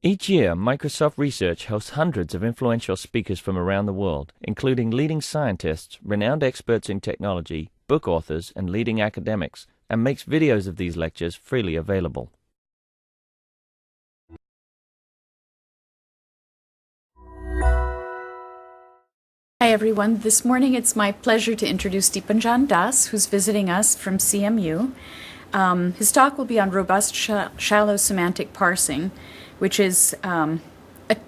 Each year, Microsoft Research hosts hundreds of influential speakers from around the world, including leading scientists, renowned experts in technology, book authors, and leading academics, and makes videos of these lectures freely available. Hi everyone, this morning it's my pleasure to introduce Dipanjan Das, who's visiting us from CMU. His talk will be on robust shallow semantic parsing, which is a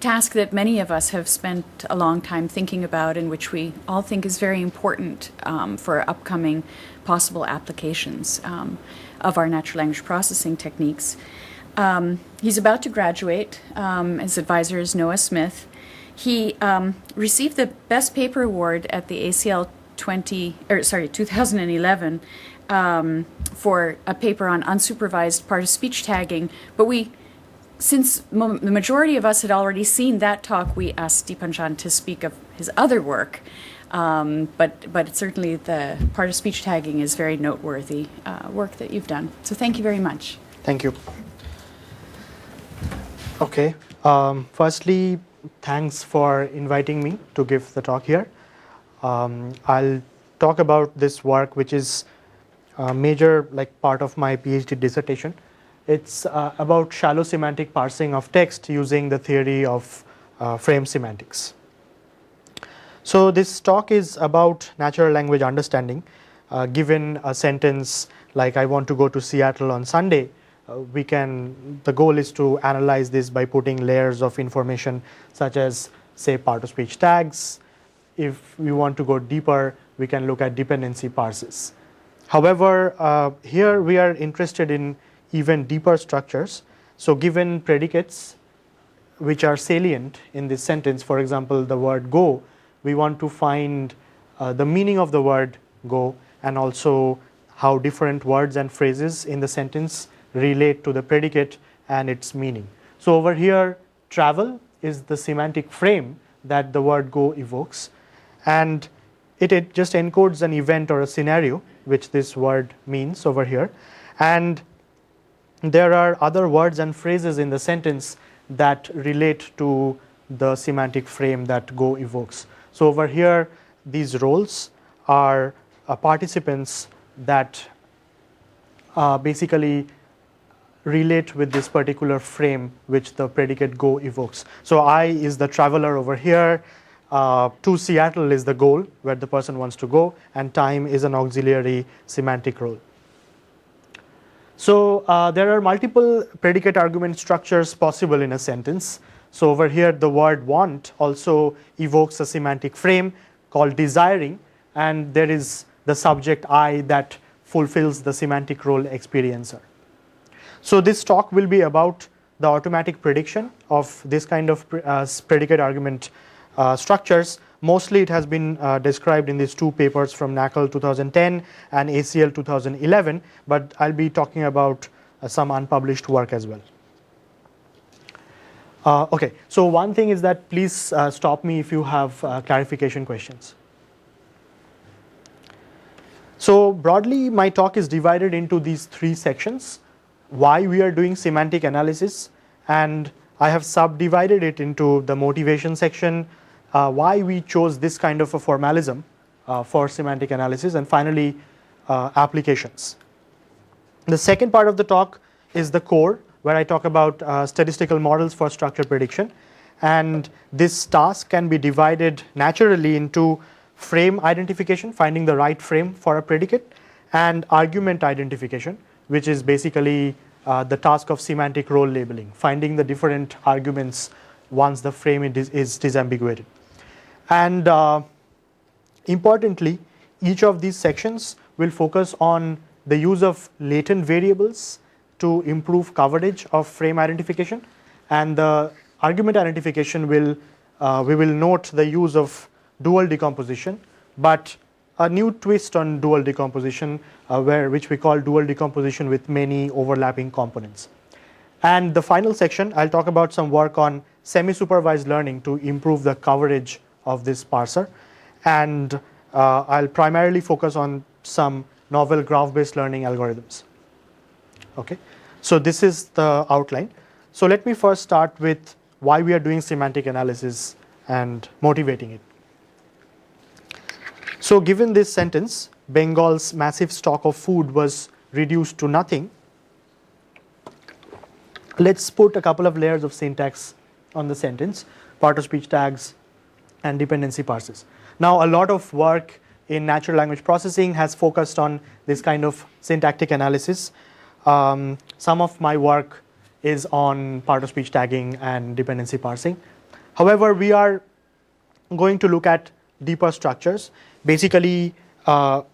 task that many of us have spent a long time thinking about and which we all think is very important for upcoming possible applications of our natural language processing techniques. He's about to graduate. His advisor is Noah Smith. He received the Best Paper Award at the ACL 2011 for a paper on unsupervised part-of-speech tagging, but since the majority of us had already seen that talk, we asked Dipanjan to speak of his other work. But certainly the part-of-speech tagging is very noteworthy work that you've done. So thank you very much. Thank you. Okay. Firstly, thanks for inviting me to give the talk here. I'll talk about this work, which is a major part of my PhD dissertation. It's about shallow semantic parsing of text using the theory of frame semantics. So this talk is about natural language understanding. Given a sentence like "I want to go to Seattle on Sunday," the goal is to analyze this by putting layers of information such as, say, part-of-speech tags. If we want to go deeper, we can look at dependency parsers. However, here we are interested in even deeper structures. So given predicates which are salient in this sentence, for example, the word go, we want to find the meaning of the word go and also how different words and phrases in the sentence relate to the predicate and its meaning. So over here, travel is the semantic frame that the word go evokes, and it just encodes an event or a scenario which this word means over here. And there are other words and phrases in the sentence that relate to the semantic frame that go evokes. So over here, these roles are participants that basically relate with this particular frame which the predicate go evokes. So I is the traveler over here, to Seattle is the goal where the person wants to go, and time is an auxiliary semantic role. So there are multiple predicate argument structures possible in a sentence. So over here, the word want also evokes a semantic frame called desiring, and there is the subject I that fulfills the semantic role experiencer. So this talk will be about the automatic prediction of this kind of predicate argument structures. Mostly it has been described in these two papers from NACL 2010 and ACL 2011, but I'll be talking about some unpublished work as well. Okay, so one thing is that please stop me if you have clarification questions. So broadly, my talk is divided into these three sections: why we are doing semantic analysis, and I have subdivided it into the motivation section, why we chose this kind of a formalism for semantic analysis, and finally applications. The second part of the talk is the core, where I talk about statistical models for structure prediction, and this task can be divided naturally into frame identification, finding the right frame for a predicate, and argument identification, which is basically the task of semantic role labeling, finding the different arguments once the frame is disambiguated. And importantly, each of these sections will focus on the use of latent variables to improve coverage of frame identification, and the argument identification we will note the use of dual decomposition, but a new twist on dual decomposition, which we call dual decomposition with many overlapping components. And the final section, I'll talk about some work on semi-supervised learning to improve the coverage of this parser, and I'll primarily focus on some novel graph-based learning algorithms. Okay, so this is the outline. So let me first start with why we are doing semantic analysis and motivating it. So given this sentence, Bengal's massive stock of food was reduced to nothing. Let's put a couple of layers of syntax on the sentence, part-of-speech tags and dependency parsers. Now a lot of work in natural language processing has focused on this kind of syntactic analysis. Some of my work is on part-of-speech tagging and dependency parsing. However, we are going to look at deeper structures. Basically,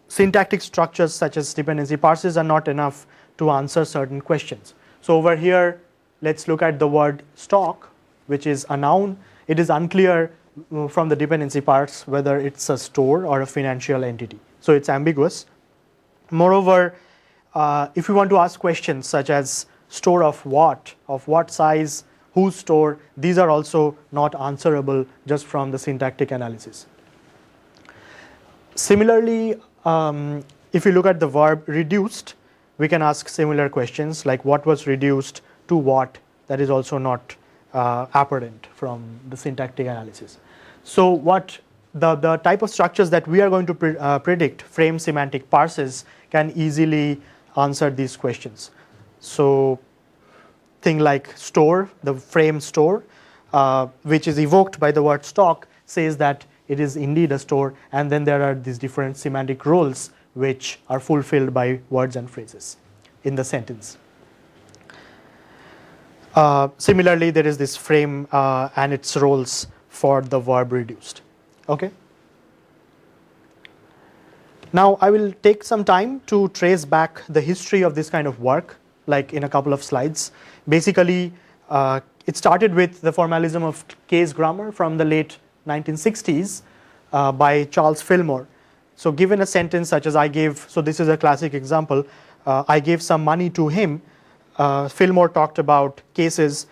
syntactic structures such as dependency parsers are not enough to answer certain questions. So over here, let's look at the word stock, which is a noun. It is unclear from the dependency parts whether it's a store or a financial entity. So it's ambiguous. Moreover, if we want to ask questions such as store of what size, whose store, these are also not answerable just from the syntactic analysis. Similarly, if you look at the verb reduced, we can ask similar questions like what was reduced to what. That is also not apparent from the syntactic analysis. So what the type of structures that we are going to predict, frame semantic parsers, can easily answer these questions. So thing like store, the frame store, which is evoked by the word stock, says that it is indeed a store, and then there are these different semantic roles which are fulfilled by words and phrases in the sentence. Similarly, there is this frame and its roles for the verb reduced. Okay. Now I will take some time to trace back the history of this kind of work, like in a couple of slides. Basically, it started with the formalism of case grammar from the late 1960s by Charles Fillmore. So given a sentence such as I gave, so this is a classic example, I gave some money to him, Fillmore talked about cases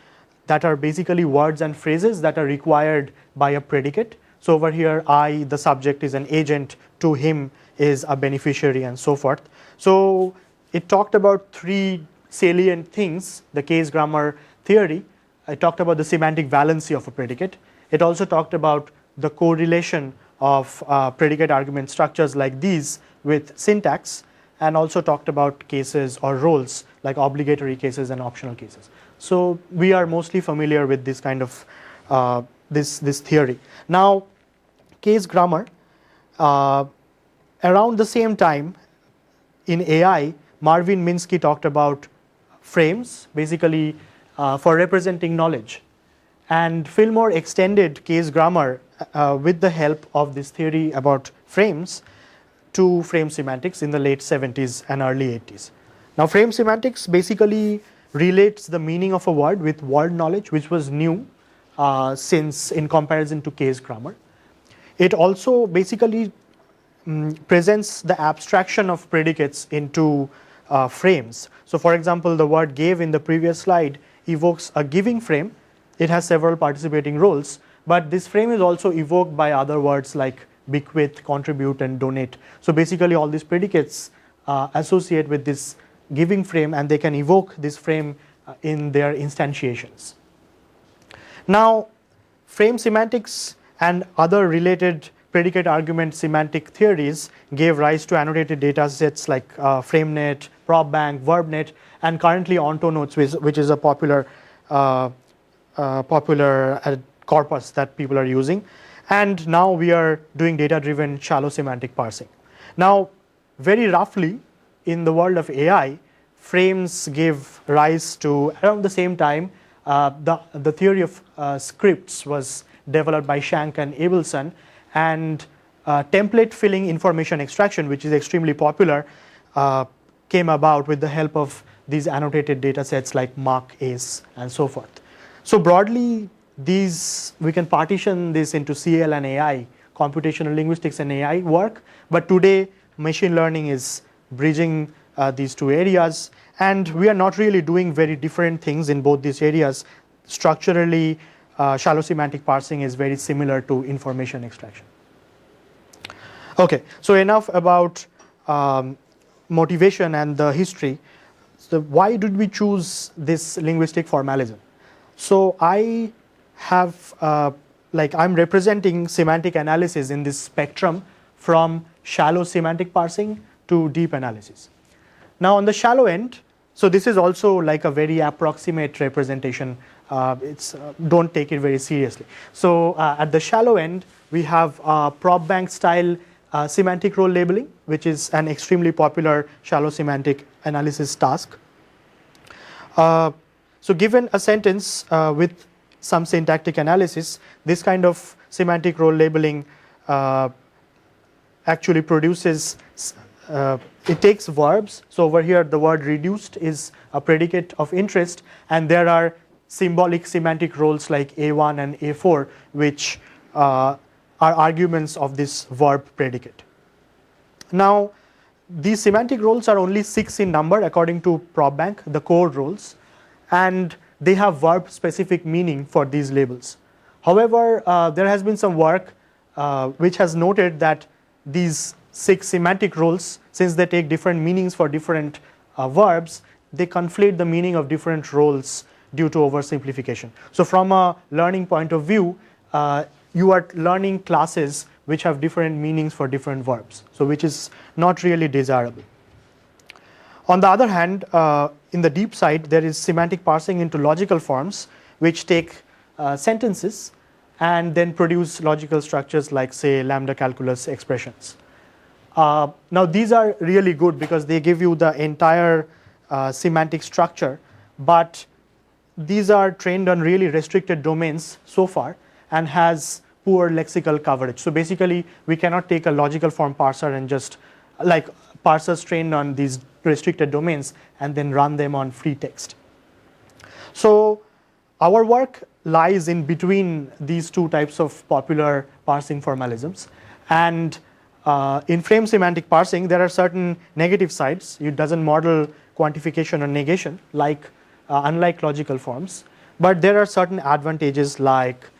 that are basically words and phrases that are required by a predicate. So over here, I, the subject, is an agent, to him is a beneficiary, and so forth. So it talked about three salient things, the case grammar theory. It talked about the semantic valency of a predicate. It also talked about the correlation of predicate-argument structures like these with syntax, and also talked about cases or roles like obligatory cases and optional cases. So we are mostly familiar with this kind of this theory. Now, case grammar, around the same time in AI, Marvin Minsky talked about frames, basically for representing knowledge. And Fillmore extended case grammar with the help of this theory about frames to frame semantics in the late 70s and early 80s. Now, frame semantics basically relates the meaning of a word with word knowledge, which was new since in comparison to case grammar. It also basically presents the abstraction of predicates into frames. So for example, the word gave in the previous slide evokes a giving frame. It has several participating roles, but this frame is also evoked by other words like bequeath, contribute, and donate. So basically all these predicates associate with this giving frame, and they can evoke this frame in their instantiations. Now, frame semantics and other related predicate argument semantic theories gave rise to annotated data sets like FrameNet, PropBank, VerbNet, and currently OntoNotes, which is a popular corpus that people are using. And now we are doing data-driven shallow semantic parsing. Now, very roughly, in the world of AI, frames gave rise to, around the same time, the theory of scripts was developed by Shank and Abelson, and template filling information extraction, which is extremely popular, came about with the help of these annotated data sets like Mark, ACE, and so forth. So broadly, we can partition this into CL and AI, computational linguistics and AI work, but today machine learning is bridging these two areas, and we are not really doing very different things in both these areas. Structurally, shallow semantic parsing is very similar to information extraction. Okay, so enough about motivation and the history. So why did we choose this linguistic formalism? So I have, I'm representing semantic analysis in this spectrum from shallow semantic parsing to deep analysis. Now on the shallow end, so this is also like a very approximate representation. Don't take it very seriously. So at the shallow end, we have prop bank style semantic role labeling, which is an extremely popular shallow semantic analysis task. So given a sentence with some syntactic analysis, this kind of semantic role labeling actually produces, it takes verbs. So over here, the word reduced is a predicate of interest, and there are symbolic semantic roles like A1 and A4, which are arguments of this verb predicate. Now, these semantic roles are only 6 in number according to PropBank, the core roles, and they have verb-specific meaning for these labels. However, there has been some work which has noted that these 6 semantic roles, since they take different meanings for different verbs, they conflate the meaning of different roles due to oversimplification. So from a learning point of view, you are learning classes which have different meanings for different verbs, so which is not really desirable. On the other hand, in the deep side, there is semantic parsing into logical forms, which take sentences and then produce logical structures like, say, lambda calculus expressions. Now, these are really good because they give you the entire semantic structure, but these are trained on really restricted domains so far and has poor lexical coverage. So basically, we cannot take a logical form parser and just like parsers trained on these restricted domains and then run them on free text. So our work lies in between these two types of popular parsing formalisms. And in frame semantic parsing, there are certain negative sides. It doesn't model quantification or negation unlike logical forms. But there are certain advantages like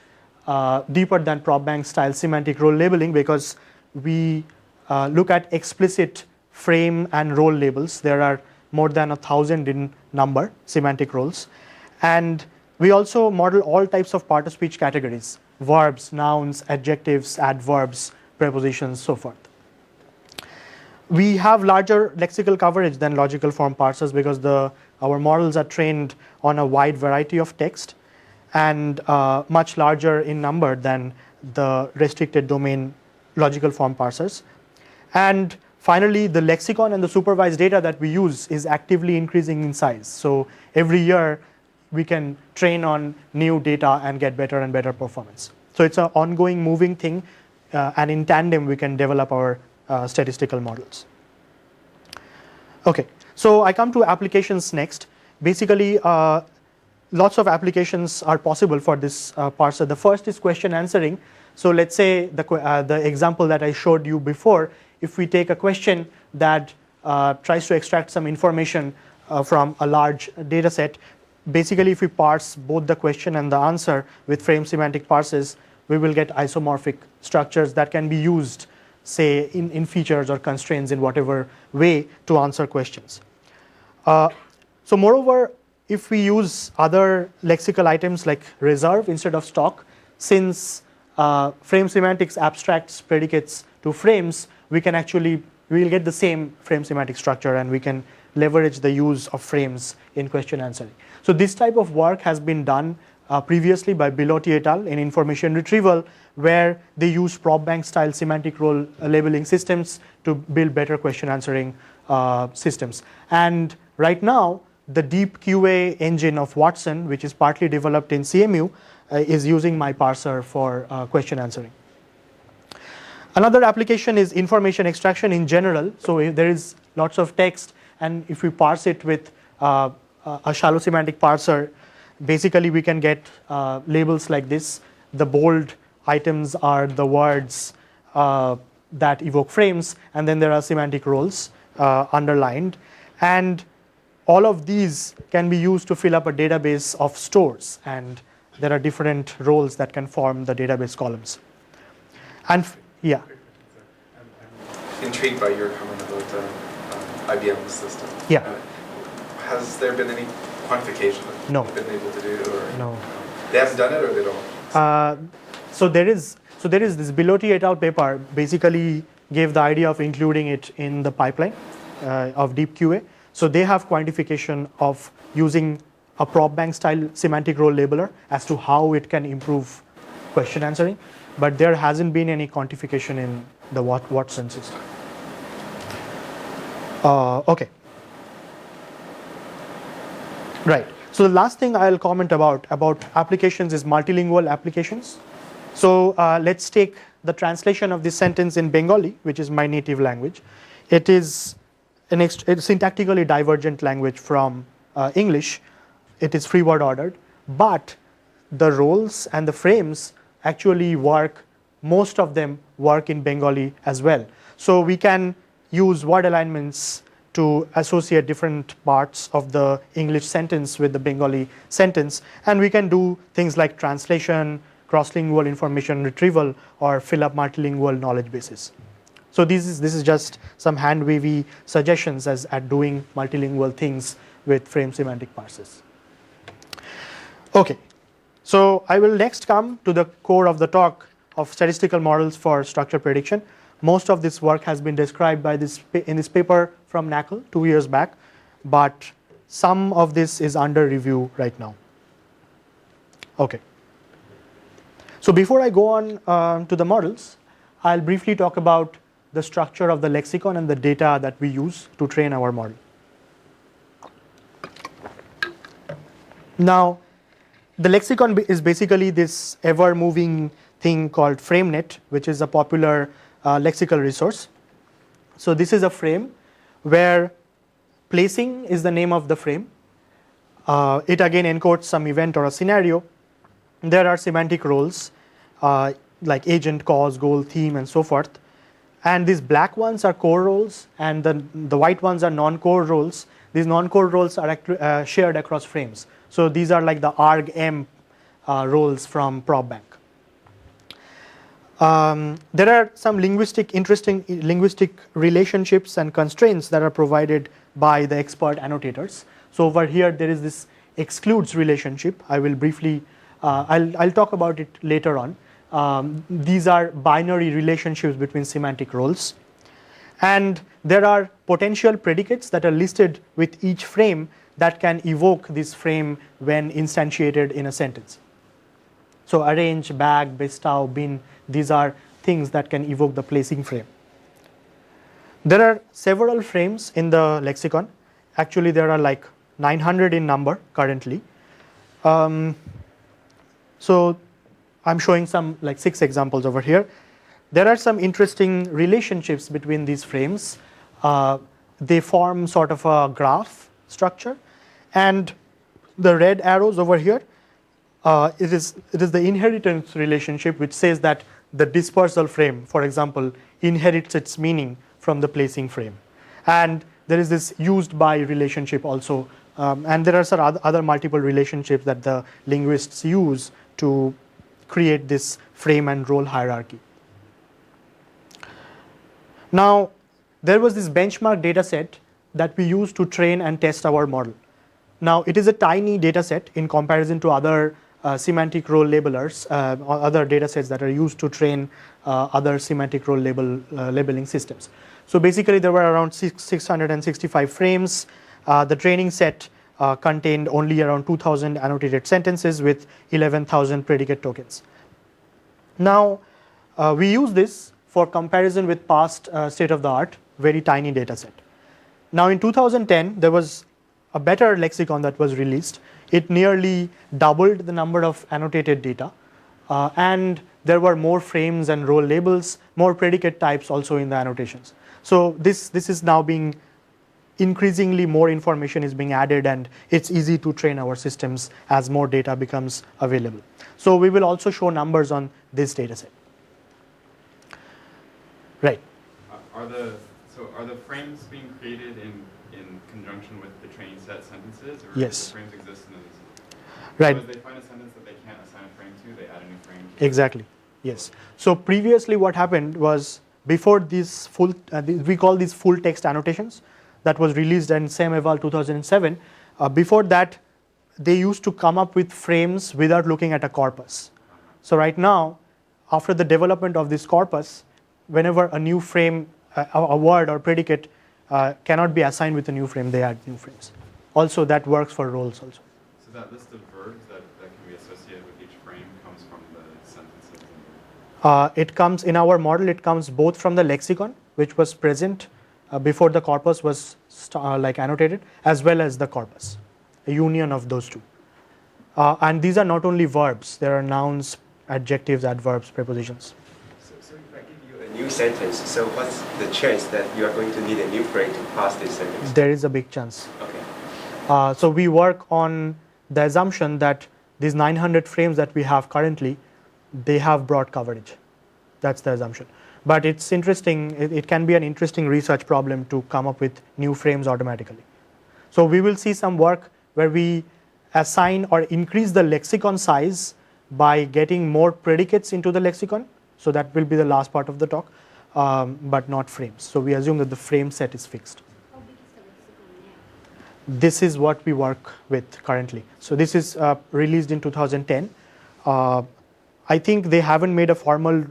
deeper than prop bank style semantic role labeling, because we look at explicit frame and role labels. There are more than 1,000 in number, semantic roles. And we also model all types of part-of-speech categories: verbs, nouns, adjectives, adverbs, prepositions, so forth. We have larger lexical coverage than logical form parsers because our models are trained on a wide variety of text and much larger in number than the restricted domain logical form parsers. And finally, the lexicon and the supervised data that we use is actively increasing in size. So every year, we can train on new data and get better and better performance. So it's an ongoing moving thing, and in tandem, we can develop our statistical models. Okay, so I come to applications next. Basically, lots of applications are possible for this parser. The first is question answering. So let's say the example that I showed you before, if we take a question that tries to extract some information from a large data set, basically if we parse both the question and the answer with frame semantic parsers, we will get isomorphic structures that can be used, say, in features or constraints in whatever way to answer questions. So moreover, if we use other lexical items like reserve instead of stock, since frame semantics abstracts predicates to frames, we will get the same frame semantic structure, and we can leverage the use of frames in question answering. So this type of work has been done previously by Bilotti et al. In information retrieval, where they use prop bank style semantic role labeling systems to build better question answering systems. And right now, the deep QA engine of Watson, which is partly developed in CMU, is using my parser for question answering. Another application is information extraction in general. So if there is lots of text, and if we parse it with a shallow semantic parser, basically we can get labels like this. The bold items are the words that evoke frames, and then there are semantic roles underlined. And all of these can be used to fill up a database of stores, and there are different roles that can form the database columns. And yeah. I'm intrigued by your comment about IBM system. Yeah. Has there been any quantification No. they've been able to do? Or No. They haven't done it, or they don't? So there is this Bilotti et al. Paper basically gave the idea of including it in the pipeline of deep QA. So they have quantification of using a prop bank style semantic role labeler as to how it can improve question answering, but there hasn't been any quantification in the Watson system. Okay. Right. So the last thing I'll comment about applications is multilingual applications. So let's take the translation of this sentence in Bengali, which is my native language. It is a syntactically divergent language from English. It is free word ordered, but the roles and the frames actually work, most of them work in Bengali as well. So we can use word alignments to associate different parts of the English sentence with the Bengali sentence, and we can do things like translation, cross-lingual information retrieval, or fill up multilingual knowledge bases. So this is just some hand-wavy suggestions as at doing multilingual things with frame semantic parsers. Okay, so I will next come to the core of the talk of statistical models for structure prediction. Most of this work has been described by in this paper from NACL 2 years back, but some of this is under review right now. Okay. So before I go on to the models, I'll briefly talk about the structure of the lexicon and the data that we use to train our model. Now, the lexicon is basically this ever-moving thing called FrameNet, which is a popular lexical resource. So this is a frame where placing is the name of the frame. It again encodes some event or a scenario. There are semantic roles like agent, cause, goal, theme, and so forth. And these black ones are core roles, and the white ones are non-core roles. These non-core roles are shared across frames. So these are like the arg-m roles from prop bank. There are some interesting linguistic relationships and constraints that are provided by the expert annotators. So over here there is this excludes relationship. I will briefly, I'll talk about it later on. These are binary relationships between semantic roles. And there are potential predicates that are listed with each frame that can evoke this frame when instantiated in a sentence. So arrange, bag, bestow, bin, these are things that can evoke the placing frame. There are several frames in the lexicon. Actually, there are like 900 in number currently. So I'm showing some like 6 examples over here. There are some interesting relationships between these frames. They form sort of a graph structure, and the red arrows over here, it is the inheritance relationship, which says that the dispersal frame, for example, inherits its meaning from the placing frame. And there is this used by relationship also, and there are some other multiple relationships that the linguists use to create this frame and role hierarchy. Now, there was this benchmark data set that we used to train and test our model. Now, it is a tiny data set in comparison to other semantic role labelers, other data sets that are used to train other semantic role labeling systems. So basically, there were around 665 frames. The training set contained only around 2,000 annotated sentences with 11,000 predicate tokens. Now, we use this for comparison with past state-of-the-art, very tiny data set. Now, in 2010, there was a better lexicon that was released. It nearly doubled the number of annotated data, and there were more frames and role labels, more predicate types also in the annotations. So this is now being increasingly more information is being added, and it's easy to train our systems as more data becomes available. So we will also show numbers on this data set. Right. Are the frames being created in conjunction with the training set sentences, or yes. do the frames exist in those? Right. So as they find a sentence that they can't assign a frame to, they add a new frame to Exactly. Yes. So previously, what happened was before these we call these full text annotations that was released in SEM Eval 2007. Before that, they used to come up with frames without looking at a corpus. So right now, after the development of this corpus, whenever a new frame, a word or predicate cannot be assigned with a new frame, they add new frames. Also, that works for roles also. So that list of verbs that can be associated with each frame comes from the sentences? It comes, in our model, it comes both from the lexicon, which was present before the corpus was annotated, as well as the corpus, a union of those two. And these are not only verbs, there are nouns, adjectives, adverbs, prepositions. So if I give you a new sentence, so what's the chance that you are going to need a new frame to parse this sentence? There is a big chance. Okay. So we work on the assumption that these 900 frames that we have currently, they have broad coverage. That's the assumption. But it's interesting, it can be an interesting research problem to come up with new frames automatically. So we will see some work where we assign or increase the lexicon size by getting more predicates into the lexicon. So that will be the last part of the talk, but not frames. So we assume that the frame set is fixed. How big is the lexicon now? This is what we work with currently. So this is released in 2010. I think they haven't made a formal.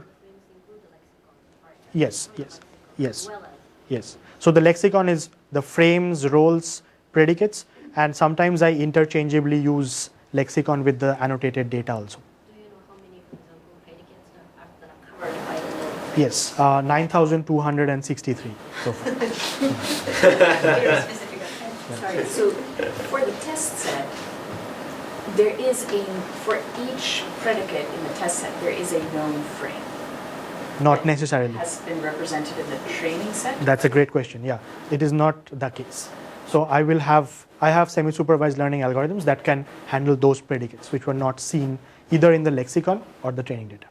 Yes. Yes. So the lexicon is the frames, roles, predicates, and sometimes I interchangeably use lexicon with the annotated data also. Do you know how many, for example, predicates that are covered by the law? Yes, 9,263 so far. Very specific. Sorry, so for the test set, there is for each predicate in the test set, there is a known frame. Not necessarily. Has been represented in the training set? That's a great question. Yeah, it is not the case. So I have semi-supervised learning algorithms that can handle those predicates which were not seen either in the lexicon or the training data.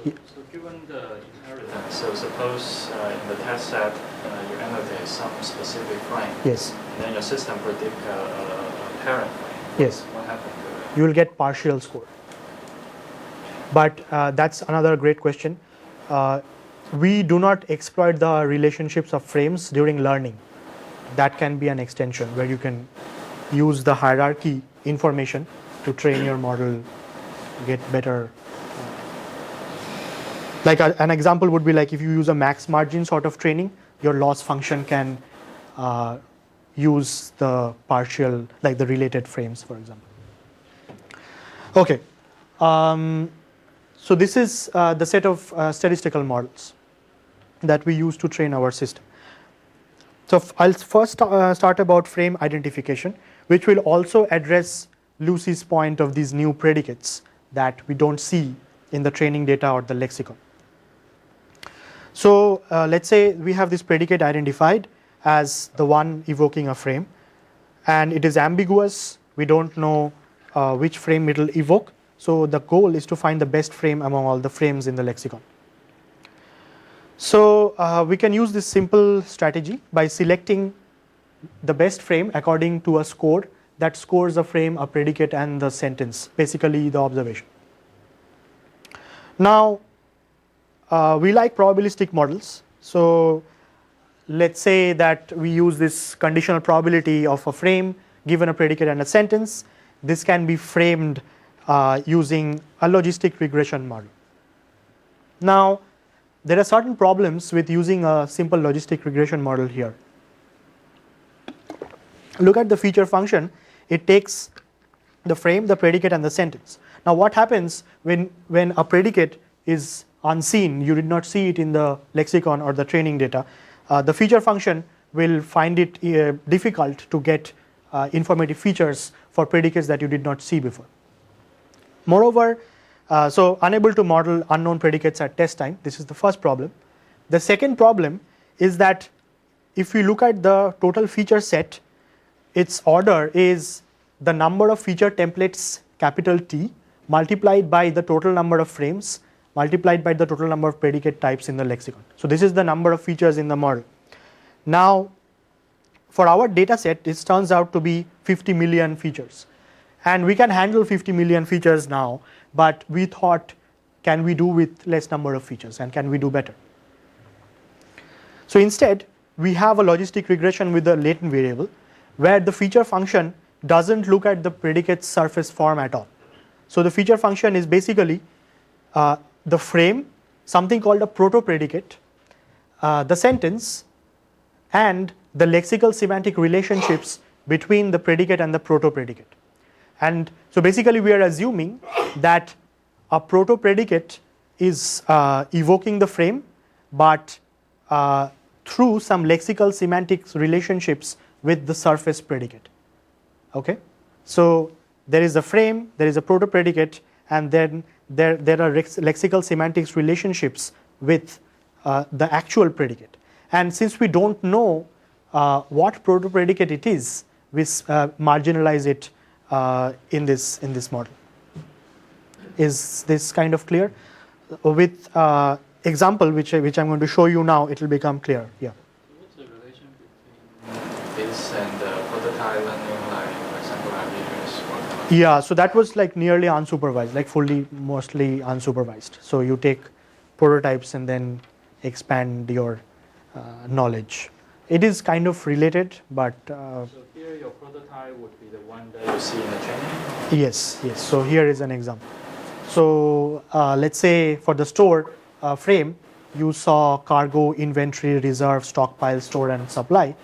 So given the inheritance, so suppose in the test set you annotate some specific frame. Yes. And then your system predict a parent frame. Yes. What happened to it? You will get partial score. But that's another great question. We do not exploit the relationships of frames during learning. That can be an extension where you can use the hierarchy information to train your model, get better. Like an example would be like if you use a max margin sort of training, your loss function can use the partial, like the related frames, for example. Okay. So this is the set of statistical models that we use to train our system. So I'll first start about frame identification, which will also address Lucy's point of these new predicates that we don't see in the training data or the lexicon. So let's say we have this predicate identified as the one evoking a frame, and it is ambiguous. We don't know which frame it will evoke. So the goal is to find the best frame among all the frames in the lexicon. So we can use this simple strategy by selecting the best frame according to a score that scores a frame, a predicate, and the sentence, basically the observation. Now, we like probabilistic models. So let's say that we use this conditional probability of a frame given a predicate and a sentence. This can be framed using a logistic regression model. Now, there are certain problems with using a simple logistic regression model here. Look at the feature function. It takes the frame, the predicate, and the sentence. Now, what happens when a predicate is unseen, you did not see it in the lexicon or the training data, the feature function will find it difficult to get informative features for predicates that you did not see before. Moreover, so unable to model unknown predicates at test time. This is the first problem. The second problem is that if we look at the total feature set, its order is the number of feature templates, capital T, multiplied by the total number of frames, multiplied by the total number of predicate types in the lexicon. So this is the number of features in the model. Now, for our data set, this turns out to be 50 million features. And we can handle 50 million features now, but we thought, can we do with less number of features, and can we do better? So instead, we have a logistic regression with a latent variable, where the feature function doesn't look at the predicate surface form at all. So the feature function is basically the frame, something called a proto-predicate, the sentence, and the lexical semantic relationships between the predicate and the proto-predicate. And so basically we are assuming that a proto-predicate is evoking the frame, but through some lexical semantic relationships with the surface predicate. Okay? So there is a frame, there is a proto-predicate, and then there are lexical semantics relationships with the actual predicate. And since we don't know what proto-predicate it is, we marginalize it in this model. Is this kind of clear? With example, which I'm going to show you now, it will become clear. Yeah. What's the relation between this and prototype learning, like for example, our leaders working on? Yeah, so that was like nearly unsupervised, like mostly unsupervised. So you take prototypes and then expand your knowledge. It is kind of related, but so here your prototype would be the one that you see in the training? Yes. So here is an example. So let's say for the store frame, you saw cargo, inventory, reserve, stockpile, store, and supply.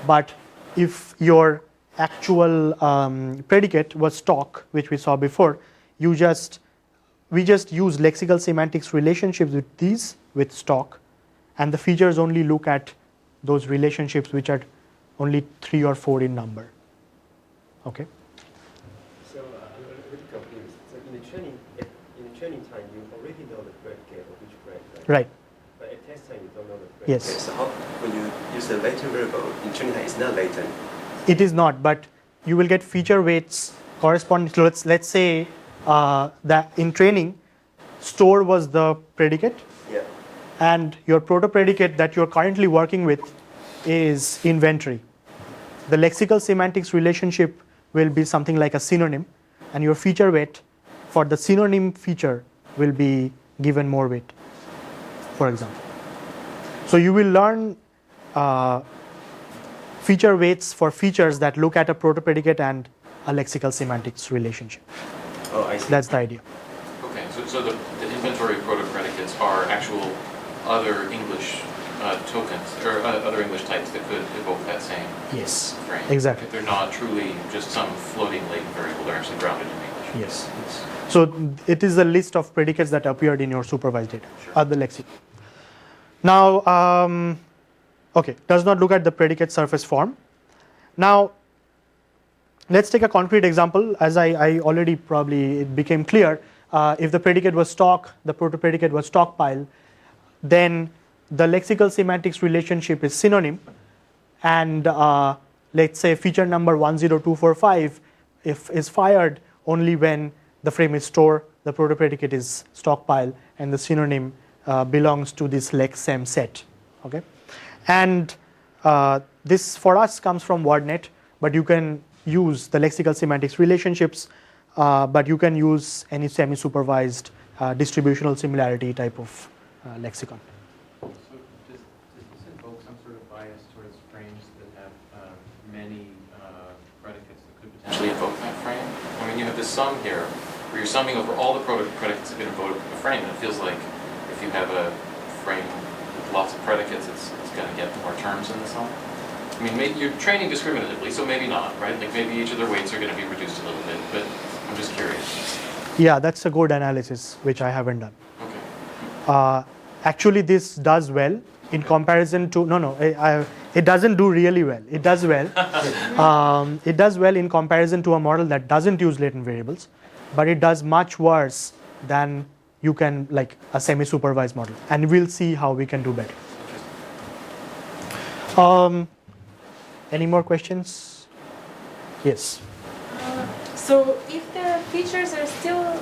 But if your actual predicate was stock, which we saw before, we just use lexical semantics relationships with stock, and the features only look at those relationships which are only 3 or 4 in number. Okay. So I'm a bit confused. So in the training time, you already know the predicate of each predicate. Right. But at test time, you don't know the predicate. Yes. So when you use the latent variable in training time, it's not latent. It is not, but you will get feature weights corresponding to, let's say that in training, store was the predicate. Yeah. And your proto-predicate that you're currently working with is inventory. The lexical semantics relationship will be something like a synonym, and your feature weight for the synonym feature will be given more weight, for example. So you will learn feature weights for features that look at a proto-predicate and a lexical semantics relationship. Oh, I see. That's the idea. Okay, so the inventory proto-predicates are actual other English tokens, or other English types that could evoke that same Yes, frame. exactly. They're not truly just some floating latent variable, they're actually grounded in English. Yes. So it is a list of predicates that appeared in your supervised data, Sure. the lexicon. Now, okay, does not look at the predicate surface form. Now, let's take a concrete example. As I already it became clear, if the predicate was stock, the proto-predicate was stockpile, then the lexical semantics relationship is synonym, and let's say feature number 10245 is fired only when the frame is store, the proto-predicate is stockpile, and the synonym belongs to this lex-sem set. Okay, and this for us comes from WordNet, but you can use the lexical semantics relationships, but you can use any semi-supervised distributional similarity type of lexicon. So does this invoke some sort of bias towards frames that have many predicates that could Actually potentially evoke that frame? I mean, you have this sum here, where you're summing over all the predicates that get invoked in the frame, and it feels like if you have a frame with lots of predicates, it's going to get more terms in the sum. I mean, you're training discriminatively, so maybe not, right? Like maybe each of their weights are going to be reduced a little bit, but I'm just curious. Yeah, that's a good analysis, which I haven't done. Okay. Actually, this does well in comparison to, it doesn't do really well. It does well. It does well in comparison to a model that doesn't use latent variables, but it does much worse than you can, like a semi-supervised model. And we'll see how we can do better. Any more questions? Yes. So if the features are still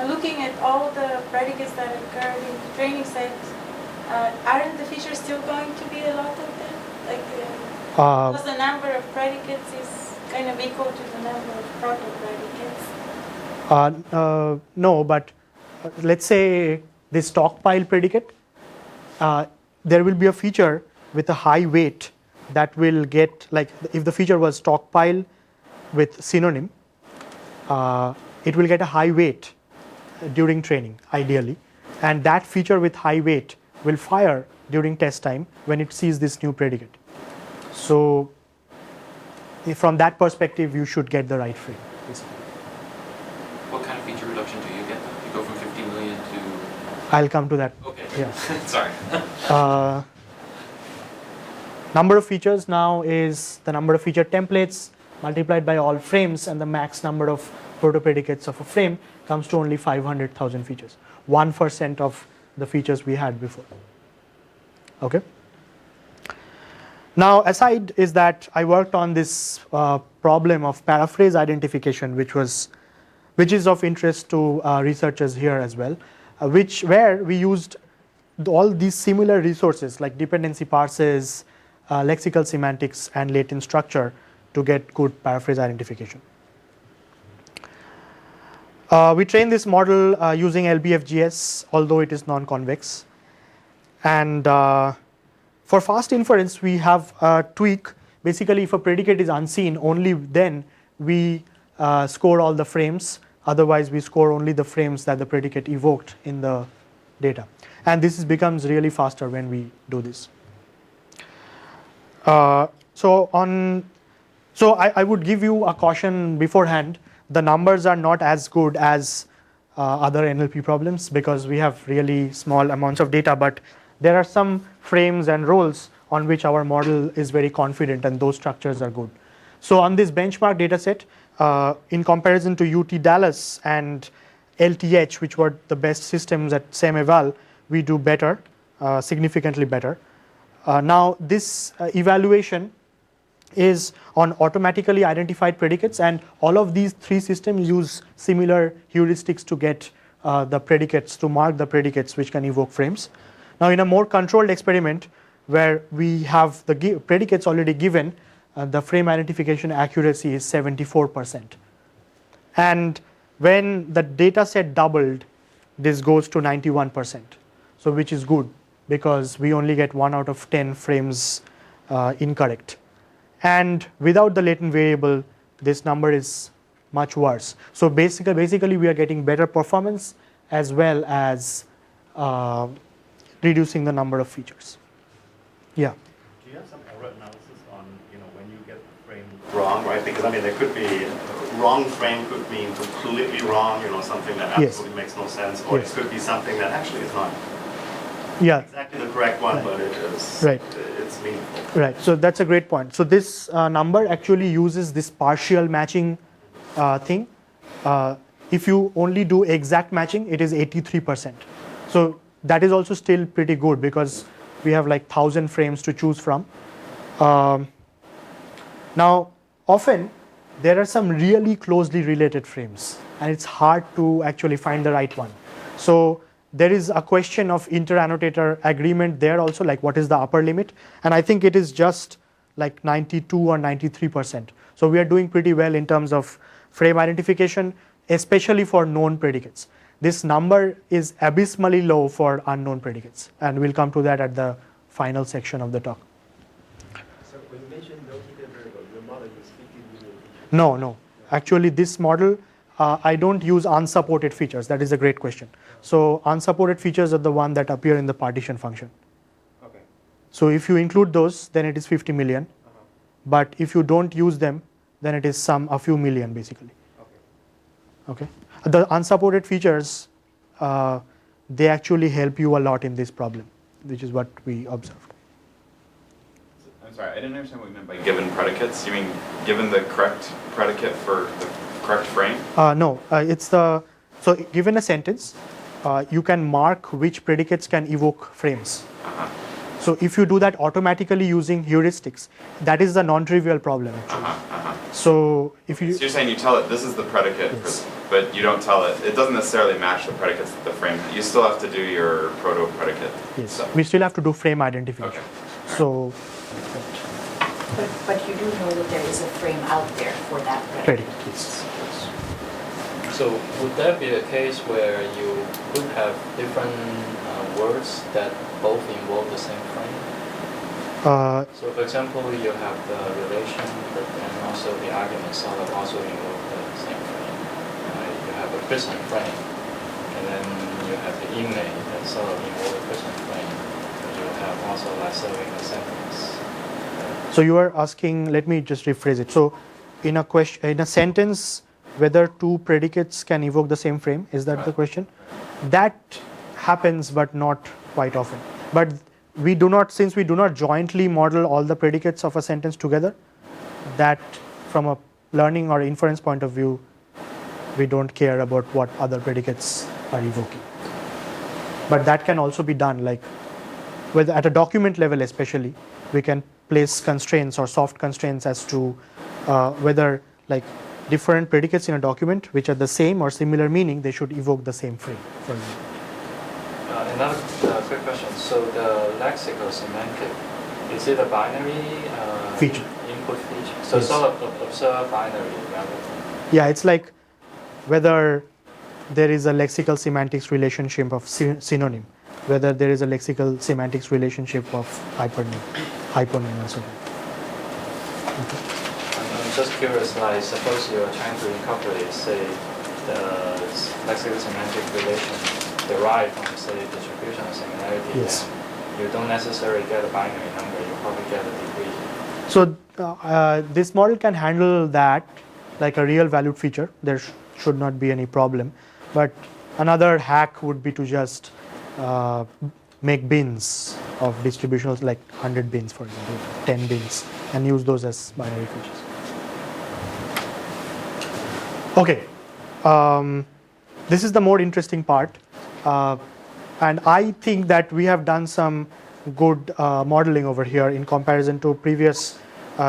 looking at all the predicates that occurred in the training set, aren't the features still going to be a lot of them? Like, because the number of predicates is kind of equal to the number of proto-predicates. No, but let's say this stockpile predicate, there will be a feature with a high weight that will get, like if the feature was stockpile, with synonym, it will get a high weight during training, ideally. And that feature with high weight will fire during test time when it sees this new predicate. So from that perspective, you should get the right frame, basically. What kind of feature reduction do you get? You go from 50 million to... I'll come to that. Okay. Yeah. Sorry. Number of features now is the number of feature templates multiplied by all frames, and the max number of proto-predicates of a frame comes to only 500,000 features. 1% of the features we had before. Okay. Now, aside is that I worked on this problem of paraphrase identification, which is of interest to researchers here as well, where we used all these similar resources like dependency parsers, lexical semantics, and latent structure to get good paraphrase identification. We trained this model using LBFGS, although it is non-convex. And for fast inference, we have a tweak. Basically, if a predicate is unseen, only then we score all the frames. Otherwise, we score only the frames that the predicate evoked in the data. And this becomes really faster when we do this. So I would give you a caution beforehand. The numbers are not as good as other NLP problems because we have really small amounts of data, but there are some frames and roles on which our model is very confident, and those structures are good. So on this benchmark data set, in comparison to UT Dallas and LTH, which were the best systems at SemEval, we do better, significantly better. Now this evaluation is on automatically identified predicates, and all of these three systems use similar heuristics to get the predicates, to mark the predicates which can evoke frames. Now in a more controlled experiment where we have the predicates already given, the frame identification accuracy is 74%. And when the data set doubled, this goes to 91%, so which is good because we only get 1 out of 10 frames incorrect. And without the latent variable, this number is much worse. So basically we are getting better performance as well as reducing the number of features. Yeah. Do you have some error analysis on, when you get the frame wrong, right? Because there could be wrong frame could mean completely wrong, something that absolutely makes no sense, or it could be something that actually is not exactly the correct one, but it is. Right. It's meaningful. Right. So that's a great point. So this number actually uses this partial matching thing. If you only do exact matching, it is 83%. So that is also still pretty good because we have like 1,000 frames to choose from. Now, often there are some really closely related frames, and it's hard to actually find the right one. So there is a question of inter-annotator agreement there also, like what is the upper limit, and I think it is just like 92 or 93%. So we are doing pretty well in terms of frame identification, especially for known predicates. This number is abysmally low for unknown predicates, and we'll come to that at the final section of the talk. So when you mentioned no hidden variable, your model is 50 million. No. Actually, this model, I don't use unsupported features. That is a great question. So unsupported features are the one that appear in the partition function. Okay. So if you include those, then it is 50 million. But if you don't use them, then it is a few million basically. Okay. The unsupported features, they actually help you a lot in this problem, which is what we observed. I'm sorry, I didn't understand what you meant by given predicates. You mean given the correct predicate for the correct frame? No, so given a sentence, you can mark which predicates can evoke frames. So if you do that automatically using heuristics, that is the non-trivial problem actually. So if you... So you're saying you tell it this is the predicate, but you don't tell it. It doesn't necessarily match the predicates that the frame. You still have to do your proto-predicate. Yes, stuff. we still have to do frame identification. Okay. So... But you do know that there is a frame out there for that predicate. Yes. So would that be a case where you could have different words that both involve the same frame? So for example, you have the relation, but then also the argument sort of also invoke the same frame. You have a prison frame, and then you have the inmate that sort of invoke the prison frame. You have also like serving a sentence. So you are asking, let me just rephrase it. So in a question, in a sentence, whether two predicates can evoke the same frame, is that the question? That happens, but not quite often. But we do not, since we do not jointly model all the predicates of a sentence together, that from a learning or inference point of view, we don't care about what other predicates are evoking. But that can also be done, like whether at a document level especially, we can place constraints or soft constraints as to whether like different predicates in a document which are the same or similar meaning, they should evoke the same frame, for example. Another quick question. So the lexical semantic, is it a binary feature? Input feature? So yes. sort of observe binary rather than... Yeah, it's like whether there is a lexical semantics relationship of synonym, whether there is a lexical semantics relationship of hypernym and so on. Okay. I'm just curious, like suppose you are trying to incorporate, say, the lexical semantic relation derived from, say, distribution of similarity. Yes. You don't necessarily get a binary number, you probably get a degree. So this model can handle that like a real valued feature. There should not be any problem. But another hack would be to just make bins of distributionals, like 100 bins, for example, 10 bins, and use those as binary features. Okay, this is the more interesting part. And I think that we have done some good modeling over here in comparison to previous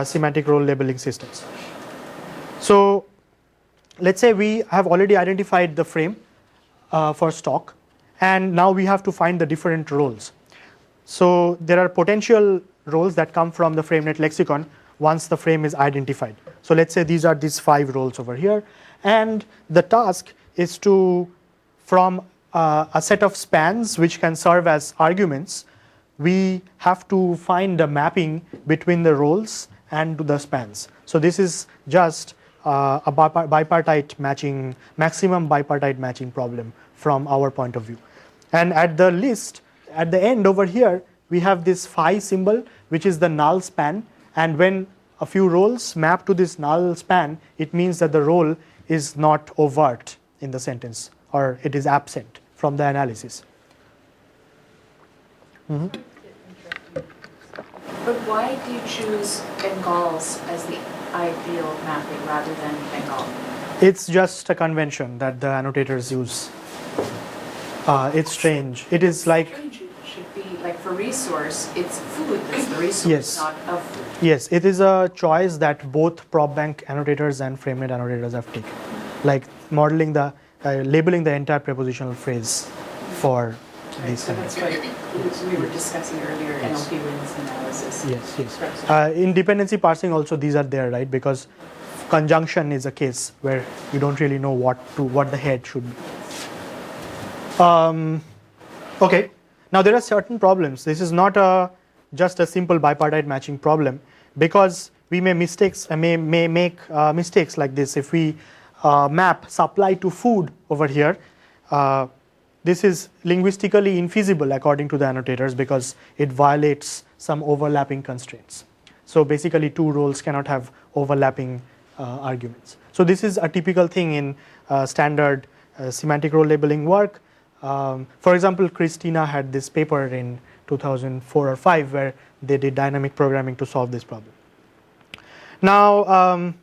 semantic role labeling systems. So let's say we have already identified the frame for stock, and now we have to find the different roles. So there are potential roles that come from the FrameNet lexicon once the frame is identified. So let's say these are these 5 roles over here, and the task is to, from a set of spans which can serve as arguments, we have to find a mapping between the roles and to the spans. So this is just a bipartite matching, maximum bipartite matching problem from our point of view. And at the list, at the end over here, we have this phi symbol, which is the null span. And when a few roles map to this null span, it means that the role is not overt in the sentence, or it is absent from the analysis. Mm-hmm. But why do you choose Bengals as the ideal mapping rather than Bengal? It's just a convention that the annotators use. It's strange. It is like... It should be like for resource, it's food that's the resource, yes. not of food. Yes, it is a choice that both prop bank annotators and FrameNet annotators have taken. Like modeling the, labeling the entire prepositional phrase for these so that's why we were discussing earlier, NLP wins analysis. Yes, yes. In dependency parsing also these are there, right? Because conjunction is a case where you don't really know what the head should be. Okay, now there are certain problems. This is not just a simple bipartite matching problem, because we may make mistakes like this. If we map supply to food over here, this is linguistically infeasible according to the annotators because it violates some overlapping constraints. So basically 2 roles cannot have overlapping arguments. So this is a typical thing in standard semantic role labeling work. For example, Christina had this paper in 2004 or 5 where they did dynamic programming to solve this problem. Now,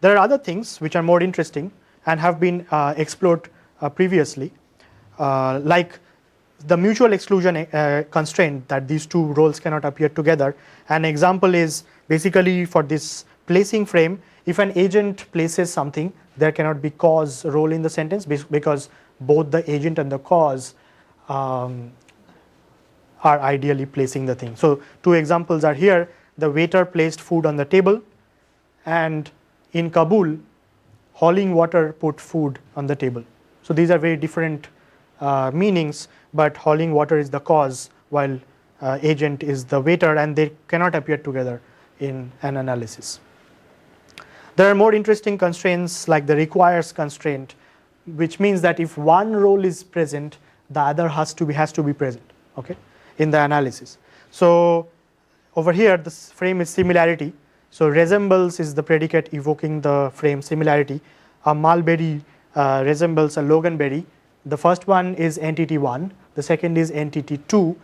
there are other things which are more interesting and have been explored previously, like the mutual exclusion constraint that these 2 roles cannot appear together. An example is basically for this placing frame, if an agent places something, there cannot be cause role in the sentence because both the agent and the cause are ideally placing the thing. So 2 examples are here. The waiter placed food on the table, and in Kabul, hauling water put food on the table. So these are very different meanings, but hauling water is the cause while agent is the weighter, and they cannot appear together in an analysis. There are more interesting constraints like the requires constraint, which means that if one role is present, the other has to be present, okay, in the analysis. So over here, this frame is similarity. So resembles is the predicate evoking the frame similarity. A mulberry resembles a loganberry. The first one is entity 1, the second is entity 2,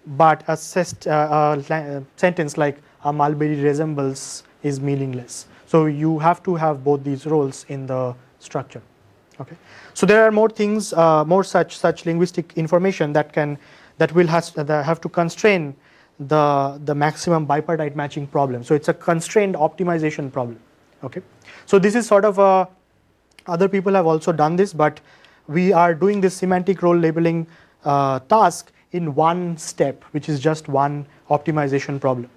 but a sentence like a mulberry resembles is meaningless. So you have to have both these roles in the structure. Okay. So there are more things, more such linguistic information that will have to constrain the maximum bipartite matching problem. So it's a constrained optimization problem. Okay. So this is sort of other people have also done this, but we are doing this semantic role labeling task in one step, which is just one optimization problem.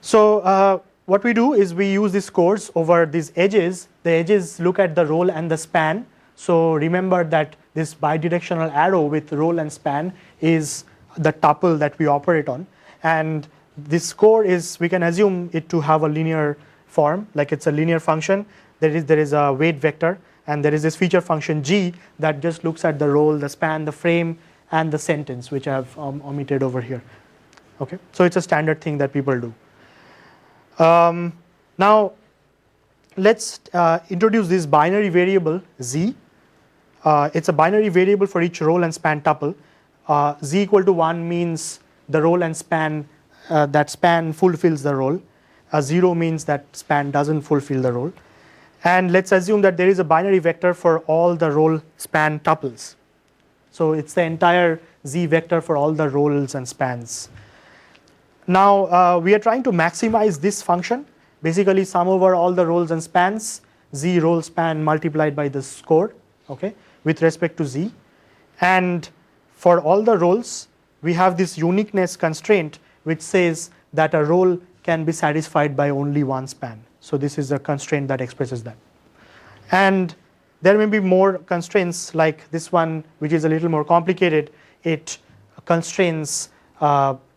So what we do is we use these scores over these edges. The edges look at the role and the span. So remember that this bidirectional arrow with role and span is the tuple that we operate on. And this score is, we can assume it to have a linear form, like it's a linear function. There is a weight vector, and there is this feature function g that just looks at the role, the span, the frame, and the sentence, which I have omitted over here. Okay, so it's a standard thing that people do. Now, let's introduce this binary variable z. It's a binary variable for each role and span tuple. Z equal to 1 means the role and span, that span fulfills the role. 0 means that span doesn't fulfill the role. And let's assume that there is a binary vector for all the role span tuples. So it's the entire z vector for all the roles and spans. Now we are trying to maximize this function, basically sum over all the roles and spans, z role span multiplied by the score, okay, with respect to z. And for all the roles, we have this uniqueness constraint which says that a role can be satisfied by only one span. So this is a constraint that expresses that. And there may be more constraints like this one, which is a little more complicated. It constrains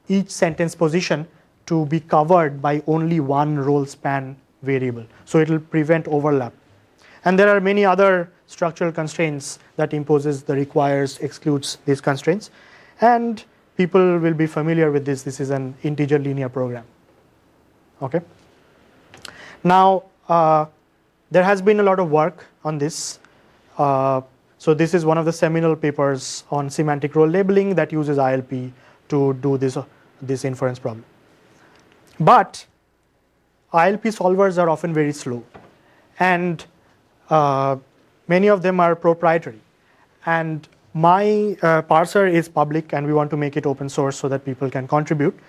each sentence position to be covered by only one role span variable. So it will prevent overlap. And there are many other structural constraints that imposes the requires, excludes these constraints. And people will be familiar with this. This is an integer linear program. Okay. Now, there has been a lot of work on this. So this is one of the seminal papers on semantic role labeling that uses ILP to do this inference problem. But ILP solvers are often very slow, and many of them are proprietary. And my parser is public, and we want to make it open source so that people can contribute.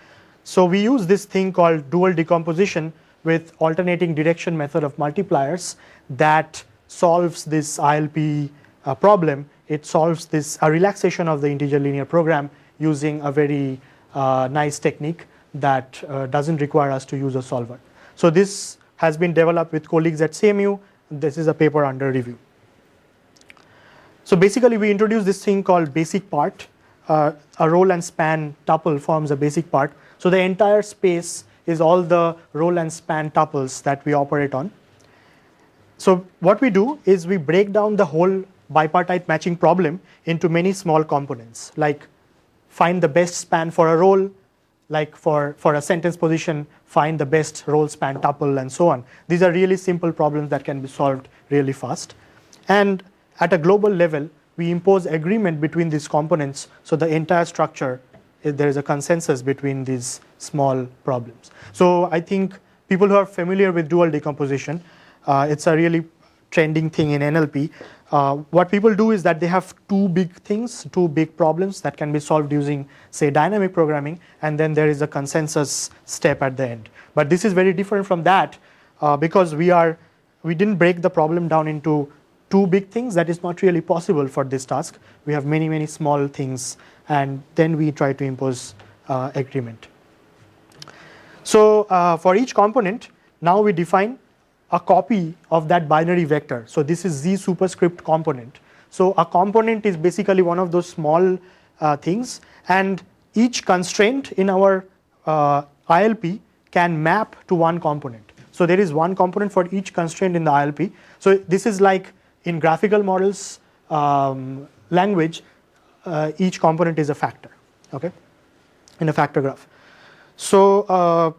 So we use this thing called dual decomposition with alternating direction method of multipliers that solves this ILP problem. It solves this a relaxation of the integer linear program using a very nice technique that doesn't require us to use a solver. So this has been developed with colleagues at CMU. This is a paper under review. So basically we introduced this thing called basic part. A role and span tuple forms a basic part. So the entire space is all the role and span tuples that we operate on. So what we do is we break down the whole bipartite matching problem into many small components, like find the best span for a role, like for a sentence position, find the best role span tuple, and so on. These are really simple problems that can be solved really fast. And at a global level, we impose agreement between these components, so the entire structure, there is a consensus between these small problems. So I think people who are familiar with dual decomposition, it's a really trending thing in NLP. What people do is that they have two big problems that can be solved using, say, dynamic programming, and then there is a consensus step at the end. But this is very different from that because we didn't break the problem down into two big things. That is not really possible for this task. We have many, many small things, and then we try to impose agreement. So for each component, now we define a copy of that binary vector. So this is z superscript component. So a component is basically one of those small things, and each constraint in our ILP can map to one component. So there is one component for each constraint in the ILP. So this is like in graphical models language, each component is a factor, okay, in a factor graph. So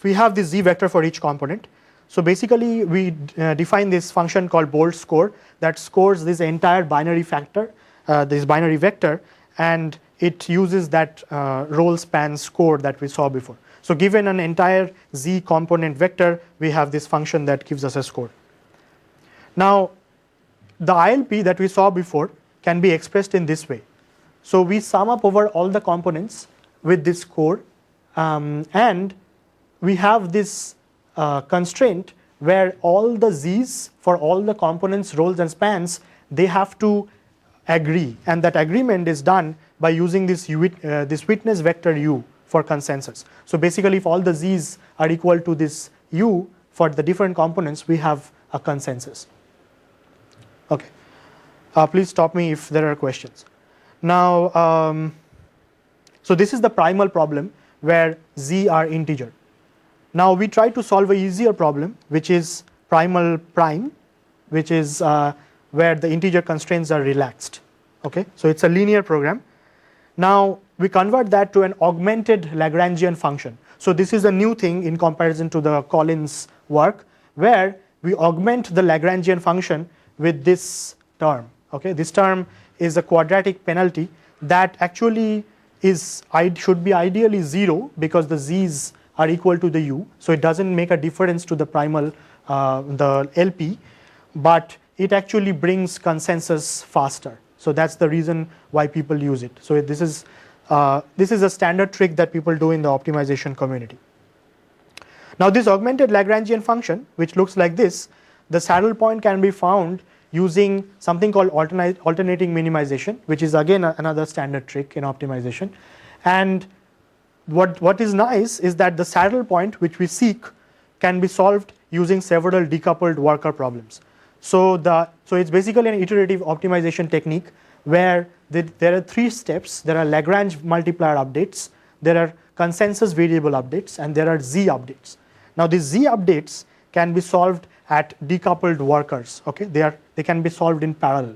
we have this z vector for each component. So basically we define this function called bold score that scores this entire binary factor, this binary vector, and it uses that role span score that we saw before. So given an entire z component vector, we have this function that gives us a score. Now the ILP that we saw before can be expressed in this way. So we sum up over all the components with this score, and we have this constraint where all the z's for all the components, roles and spans, they have to agree, and that agreement is done by using this witness vector u for consensus. So basically if all the z's are equal to this u for the different components, we have a consensus. Okay, please stop me if there are questions. Now so this is the primal problem where z are integer. Now we try to solve an easier problem, which is primal prime, which is where the integer constraints are relaxed. Okay, so it's a linear program. Now we convert that to an augmented Lagrangian function. So this is a new thing in comparison to the Collins work, where we augment the Lagrangian function with this term. Okay, this term is a quadratic penalty that actually should be ideally 0 because the z's are equal to the u, so it doesn't make a difference to the primal the LP, but it actually brings consensus faster. So that's the reason why people use it. So this is a standard trick that people do in the optimization community. Now this augmented Lagrangian function, which looks like this, the saddle point can be found using something called alternating minimization, which is again another standard trick in optimization. And what is nice is that the saddle point which we seek can be solved using several decoupled worker problems. So it's basically an iterative optimization technique where there are 3 steps. There are Lagrange multiplier updates, there are consensus variable updates, and there are z updates. Now these z updates can be solved at decoupled workers. Okay, they can be solved in parallel.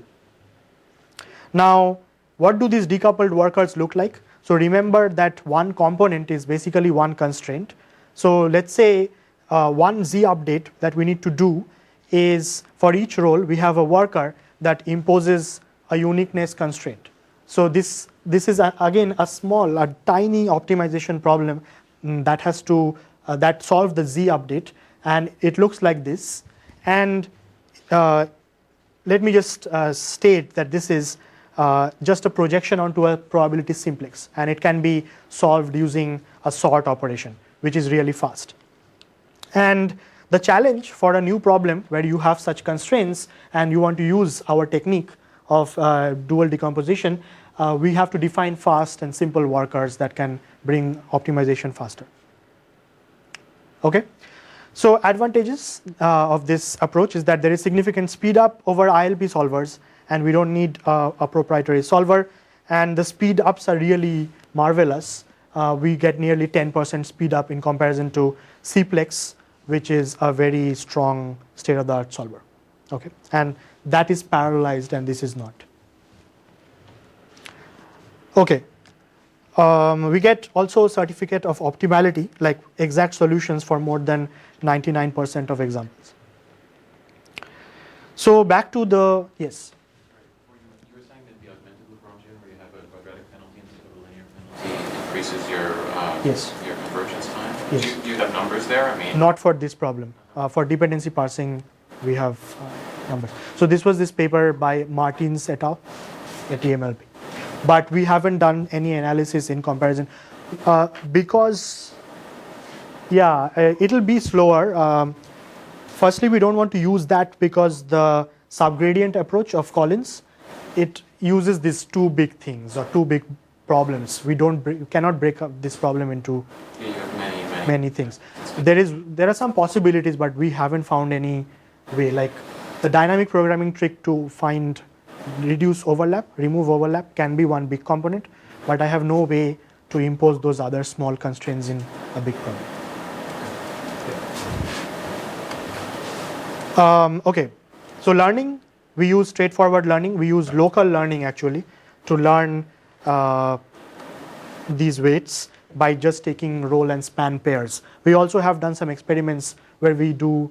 Now what do these decoupled workers look like? So remember that one component is basically one constraint. So let's say one z update that we need to do is for each role we have a worker that imposes a uniqueness constraint. So this is again a tiny optimization problem that has to that solves the z update, and it looks like this. And let me just state that this is just a projection onto a probability simplex, and it can be solved using a sort operation, which is really fast. And the challenge for a new problem where you have such constraints and you want to use our technique of dual decomposition, we have to define fast and simple workers that can bring optimization faster. Okay, so advantages of this approach is that there is significant speed up over ILP solvers, and we don't need a proprietary solver, and the speed ups are really marvelous. We get nearly 10% speed up in comparison to Cplex, which is a very strong state-of-the-art solver. Okay, and that is parallelized and this is not. Okay, we get also a certificate of optimality, like exact solutions for more than 99% of examples. So back to the, yes? You were saying that the augmented Lagrangian, where you have a quadratic penalty instead of a linear penalty, increases your convergence time? Yes. Do you have numbers there? I mean, not for this problem. For dependency parsing, we have numbers. So this was this paper by Martins et al. At TMLP. But we haven't done any analysis in comparison because, it'll be slower. Firstly, we don't want to use that because the subgradient approach of Collins, it uses these 2 big things or 2 big problems. We cannot break up this problem into many things. There are some possibilities, but we haven't found any way. Like the dynamic programming trick to reduce overlap, remove overlap can be one big component, but I have no way to impose those other small constraints in a big problem. Okay, so learning, we use straightforward learning. We use local learning actually to learn these weights by just taking roll and span pairs. We also have done some experiments where we do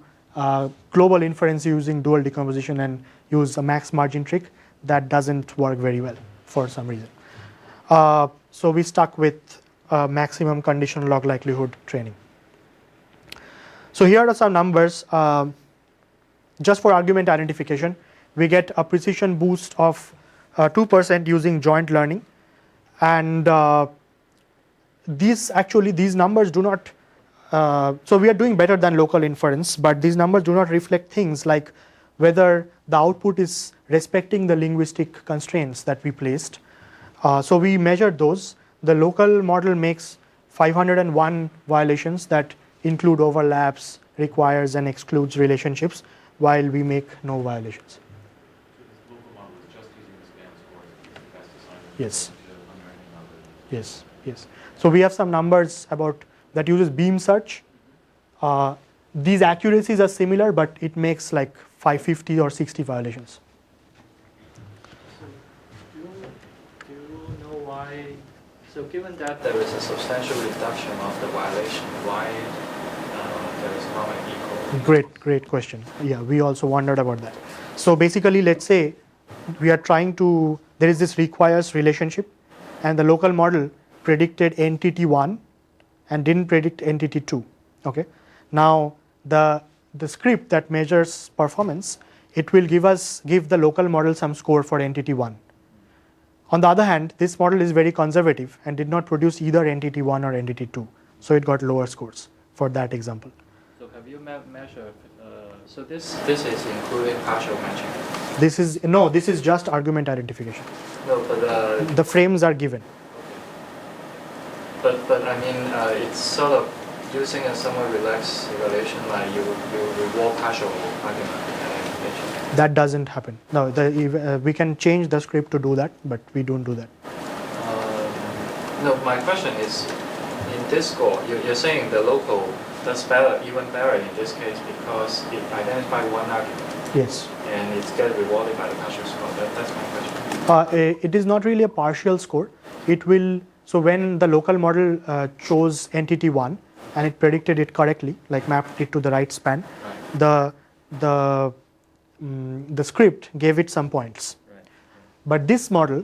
global inference using dual decomposition and use a max margin trick. That doesn't work very well for some reason. So we stuck with maximum conditional log likelihood training. So here are some numbers. Just for argument identification, we get a precision boost of 2% using joint learning, and these numbers do not. So we are doing better than local inference, but these numbers do not reflect things like whether the output is respecting the linguistic constraints that we placed. So we measured those. The local model makes 501 violations that include overlaps, requires and excludes relationships, while we make no violations. So this local model is just using the span score as the best assignment? Yes. Under any number? Yes, yes. So we have some numbers about that uses beam search. These accuracies are similar, but it makes like 550 or 60 violations. Do you know why? So given that there is a substantial reduction of the violation, why there is not an equal? Great question. Yeah, we also wondered about that. So basically, let's say we are trying to, there is this requires relationship, and the local model predicted entity 1 and didn't predict entity 2. Okay. Now the script that measures performance, it will give the local model some score for entity 1. On the other hand, this model is very conservative and did not produce either entity 1 or entity 2. So it got lower scores for that example. So have you measured, so this is including partial matching? This is just argument identification. No, but the frames are given. But I mean, it's sort of using a somewhat relaxed relation, like you reward partial argument identification. That doesn't happen. No, we can change the script to do that, but we don't do that. No, my question is, in this score, you're saying the local does better, even better in this case because it identified one argument. Yes. And it's get rewarded by the partial score. That's my question. It is not really a partial score. It will. So when the local model chose entity 1 and it predicted it correctly, like mapped it to the right span, right, the script gave it some points. Right. But this model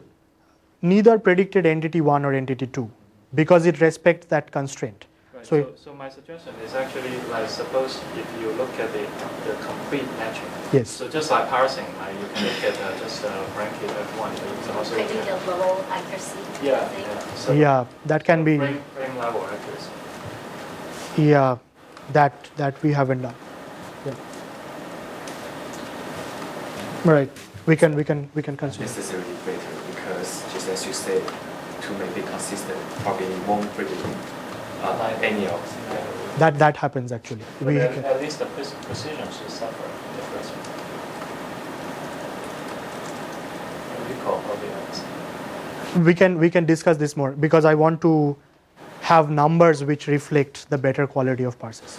neither predicted entity 1 or entity 2 because it respects that constraint. Right. So my suggestion is actually, like, suppose if you look at the complete matching. Yes. So just like parsing, like you can look at just bracket F1, but you can also. I think the level accuracy. Yeah. So yeah, that can be. Frame level accuracy. Yeah, that we haven't done. Yeah. Right. We can consider. Necessarily better because just as you said, to make it consistent, probably won't predict any of that happens actually. But at least the precision should suffer in the first one. Recall probably. We can discuss this more because I want to have numbers which reflect the better quality of parsers.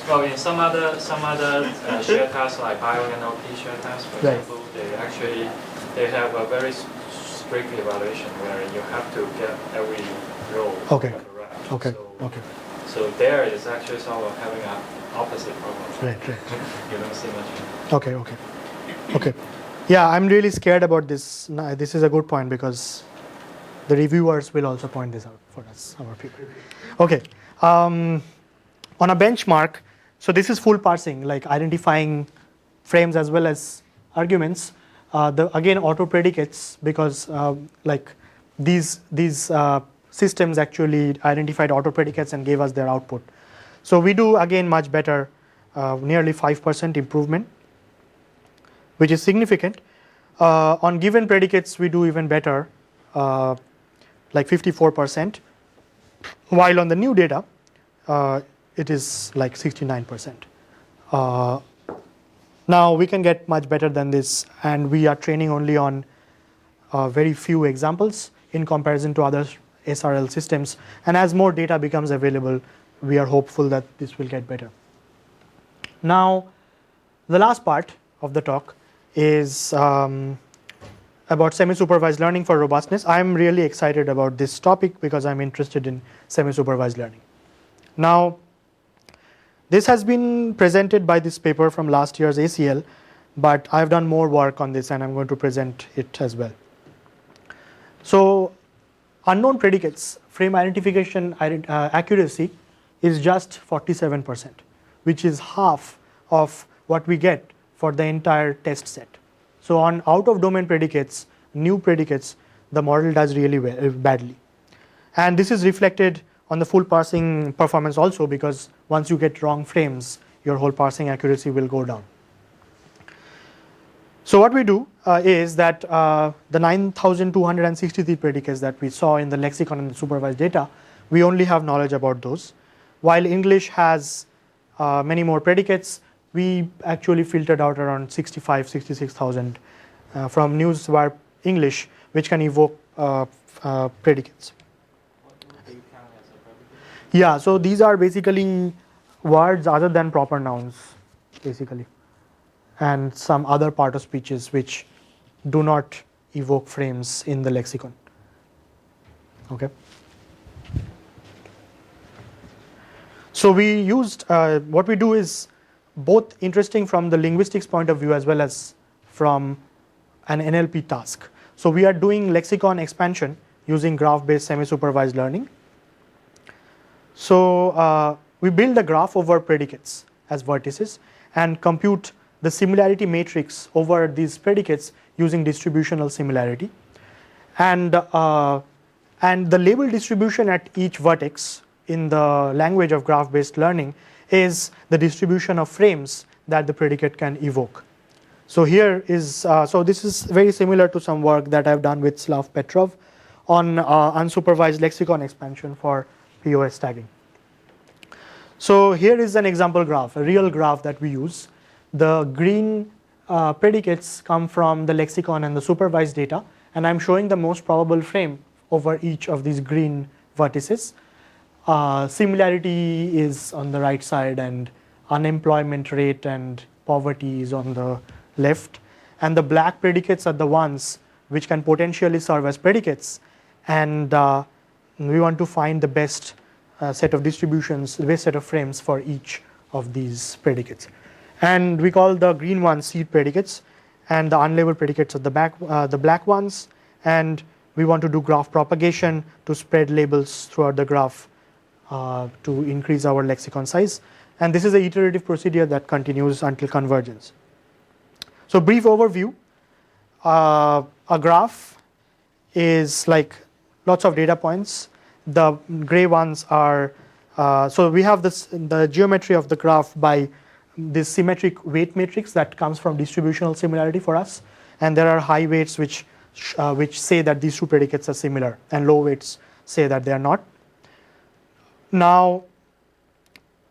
Well, in some other share tasks like bio-NLP share tasks, for example, they have a very strict evaluation where you have to get every row correct. Okay. So there is actually sort of having an opposite problem. Right. You don't see much. Okay. Yeah, I'm really scared about this. No, this is a good point because the reviewers will also point this out for us, our people. Okay. On a benchmark, so this is full parsing, like identifying frames as well as arguments. Again, auto predicates because like these systems actually identified auto predicates and gave us their output. So we do again much better, nearly 5% improvement, which is significant. On given predicates, we do even better, like 54%, while on the new data, it is like 69%. Now we can get much better than this, and we are training only on very few examples in comparison to other SRL systems. And as more data becomes available, we are hopeful that this will get better. Now, the last part of the talk is about semi-supervised learning for robustness. I'm really excited about this topic because I'm interested in semi-supervised learning. Now, this has been presented by this paper from last year's ACL, but I've done more work on this and I'm going to present it as well. So, unknown predicates, frame identification accuracy is just 47%, which is half of what we get for the entire test set. So on out-of-domain predicates, new predicates, the model does really badly. And this is reflected on the full parsing performance also, because once you get wrong frames, your whole parsing accuracy will go down. So what we do is that the 9,263 predicates that we saw in the lexicon and the supervised data, we only have knowledge about those. While English has many more predicates, we actually filtered out around 66,000 from Newswire English, which can evoke predicates. Yeah, so these are basically words other than proper nouns, basically, and some other part of speeches which do not evoke frames in the lexicon. Okay. So we used, what we do is both interesting from the linguistics point of view as well as from an NLP task. So we are doing lexicon expansion using graph-based semi-supervised learning. So we build a graph over predicates as vertices and compute the similarity matrix over these predicates using distributional similarity. And the label distribution at each vertex in the language of graph-based learning is the distribution of frames that the predicate can evoke. So here is, so this is very similar to some work that I've done with Slav Petrov on unsupervised lexicon expansion for POS tagging. So here is an example graph, a real graph that we use. The green predicates come from the lexicon and the supervised data, and I'm showing the most probable frame over each of these green vertices. Similarity is on the right side, and unemployment rate and poverty is on the left. And the black predicates are the ones which can potentially serve as predicates. And we want to find the best set of distributions, the best set of frames for each of these predicates. And we call the green ones seed predicates, and the unlabeled predicates are the black ones. And we want to do graph propagation to spread labels throughout the graph to increase our lexicon size. And this is an iterative procedure that continues until convergence. So brief overview, a graph is like lots of data points. The gray ones are, so we have the geometry of the graph by this symmetric weight matrix that comes from distributional similarity for us. And there are high weights which say that these two predicates are similar, and low weights say that they are not. Now,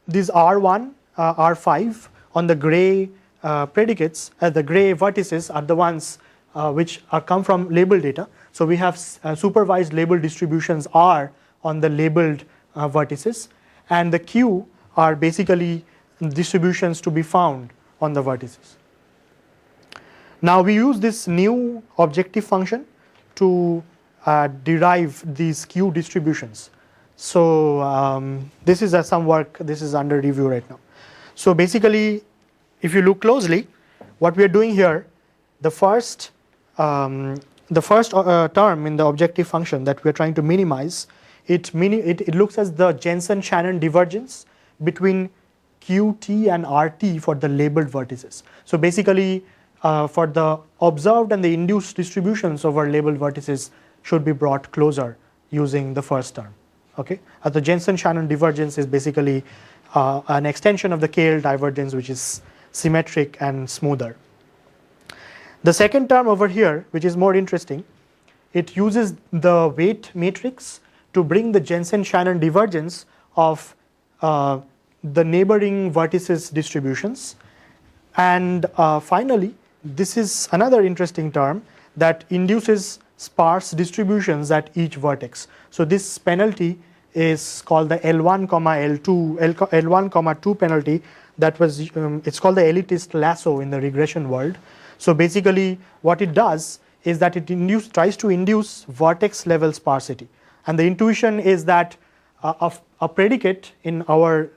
these R1, R5 on the gray predicates, the gray vertices are the ones which come from labeled data. So we have supervised label distributions R on the labeled vertices, and the Q are basically distributions to be found on the vertices. Now we use this new objective function to derive these Q distributions. So this is some work, this is under review right now. So basically, if you look closely, what we are doing here, the first term in the objective function that we are trying to minimize, it looks as the Jensen-Shannon divergence between QT and RT for the labeled vertices. So basically, for the observed and the induced distributions over labeled vertices should be brought closer using the first term. Okay, the Jensen-Shannon divergence is basically an extension of the KL divergence, which is symmetric and smoother. The second term over here, which is more interesting, it uses the weight matrix to bring the Jensen-Shannon divergence of the neighboring vertices distributions. And finally, this is another interesting term that induces sparse distributions at each vertex. So this penalty is called the L1, L1, 2 penalty. That was it's called the elitist lasso in the regression world. So basically, what it does is that it tries to induce vertex level sparsity, and the intuition is that a predicate in our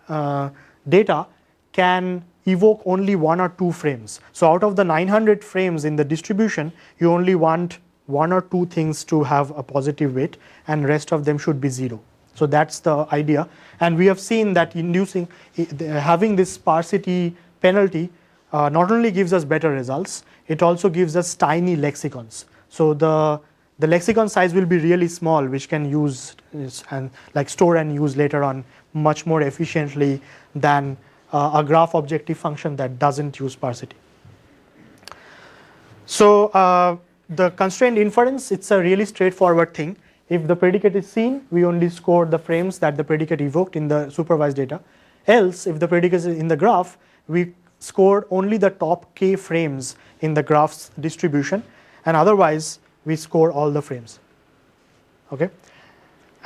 data can evoke only 1 or 2 frames. So out of the 900 frames in the distribution, you only want 1 or 2 things to have a positive weight, and rest of them should be 0. So that's the idea, and we have seen that having this sparsity penalty not only gives us better results, it also gives us tiny lexicons. So the lexicon size will be really small, which can use and like store and use later on much more efficiently than a graph objective function that doesn't use sparsity. So the constrained inference, it's a really straightforward thing. If the predicate is seen, we only score the frames that the predicate evoked in the supervised data. Else, if the predicate is in the graph, we score only the top k frames in the graph's distribution, and otherwise we score all the frames. Okay,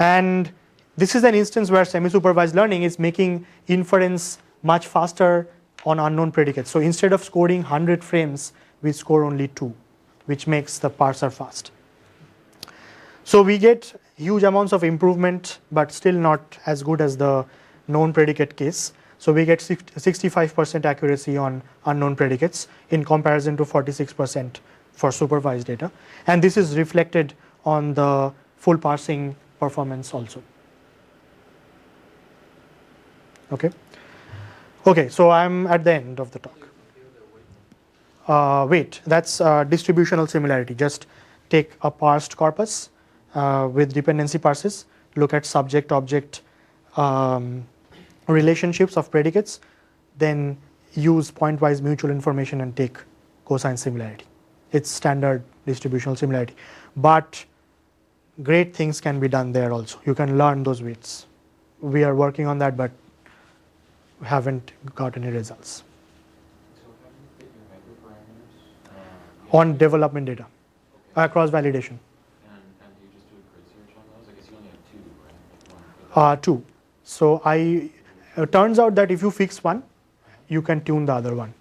and this is an instance where semi-supervised learning is making inference much faster on unknown predicates. So instead of scoring 100 frames, we score only 2, which makes the parser fast. So we get huge amounts of improvement, but still not as good as the known predicate case. So we get 65% accuracy on unknown predicates in comparison to 46% for supervised data. And this is reflected on the full parsing performance also. Okay. Okay, so I'm at the end of the talk. Wait, that's distributional similarity. Just take a parsed corpus with dependency parses, look at subject-object relationships of predicates, then use point-wise mutual information and take cosine similarity. It's standard distributional similarity. But great things can be done there also. You can learn those weights. We are working on that, but haven't got any results. So how do you fit your hyperparameters? On development data, cross-validation. And do you just do a grid search on those? I guess you only have 2, right? 2. So it turns out that if you fix one, you can tune the other one.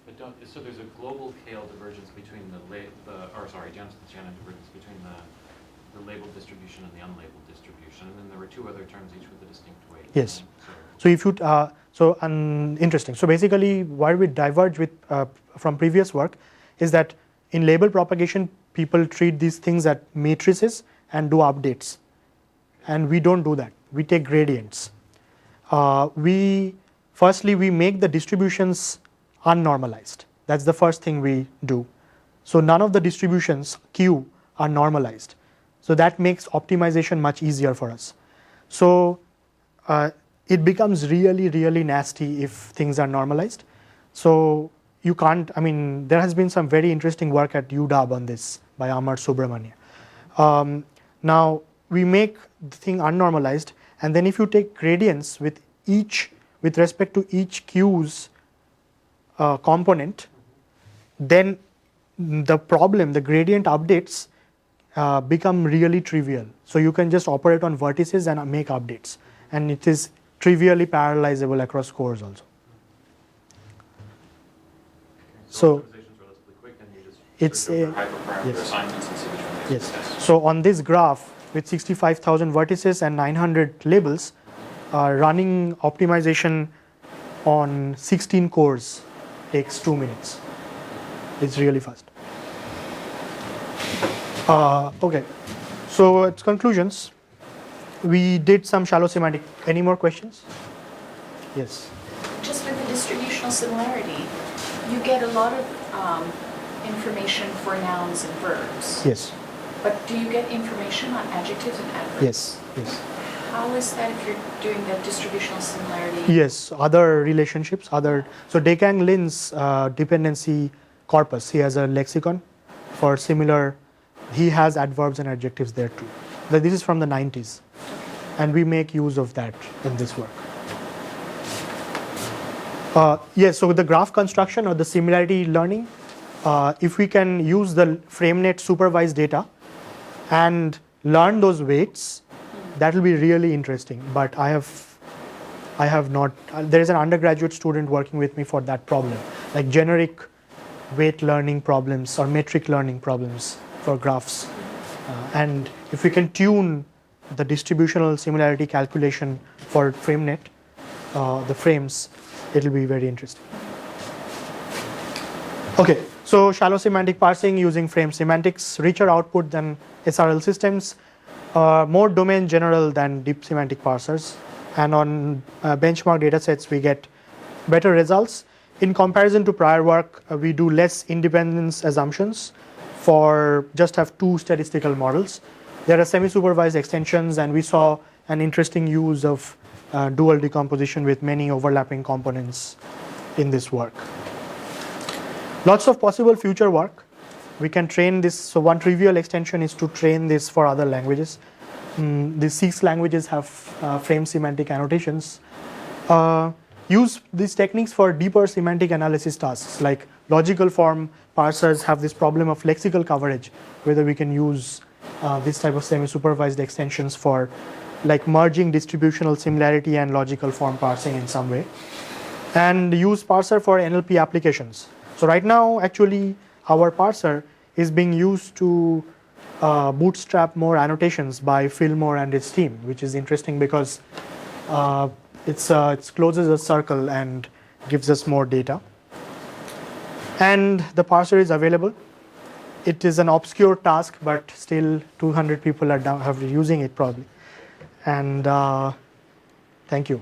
But so there's a global tail divergence between Janus divergence between the labeled distribution and the unlabeled distribution, and then there were 2 other terms, each with a distinct weight. Yes. So if you interesting. So basically, why we diverge with from previous work is that in label propagation, people treat these things as matrices and do updates, and we don't do that. We take gradients. Firstly, we make the distributions unnormalized. That's the first thing we do. So none of the distributions Q are normalized. So that makes optimization much easier for us. So it becomes really, really nasty if things are normalized. So you can't, there has been some very interesting work at UW on this by Amar Subramania. Now we make the thing unnormalized, and then if you take gradients with respect to each Q's component, then the gradient updates become really trivial. So you can just operate on vertices and make updates, and it is trivially parallelizable across cores also. So it's yes. So on this graph with 65,000 vertices and 900 labels, running optimization on 16 cores takes 2 minutes. It's really fast. Okay, so its conclusions. We did some shallow semantic. Any more questions? Yes. Just with the distributional similarity, you get a lot of information for nouns and verbs. Yes. But do you get information on adjectives and adverbs? Yes. Yes. How is that if you're doing the distributional similarity? Yes, other relationships, so Dekang Lin's dependency corpus, he has a lexicon for similar, he has adverbs and adjectives there too. This is from the 90s, and we make use of that in this work. Yes, so the graph construction or the similarity learning, if we can use the FrameNet supervised data and learn those weights, that will be really interesting. But I have not. There is an undergraduate student working with me for that problem, like generic weight learning problems or metric learning problems for graphs. And if we can tune the distributional similarity calculation for FrameNet, the frames, it will be very interesting. Okay, so shallow semantic parsing using frame semantics, richer output than SRL systems, more domain general than deep semantic parsers, and on benchmark datasets we get better results. In comparison to prior work, we do less independence assumptions for just have 2 statistical models. There are semi-supervised extensions, and we saw an interesting use of dual decomposition with many overlapping components in this work. Lots of possible future work. We can train this. So one trivial extension is to train this for other languages. The 6 languages have frame semantic annotations. Use these techniques for deeper semantic analysis tasks, like logical form parsers have this problem of lexical coverage, whether we can use this type of semi-supervised extensions for like merging distributional similarity and logical form parsing in some way, and use parser for NLP applications. So right now, actually, our parser is being used to bootstrap more annotations by Fillmore and his team, which is interesting because it closes a circle and gives us more data. And the parser is available. It is an obscure task, but still 200 people are using it probably. And thank you.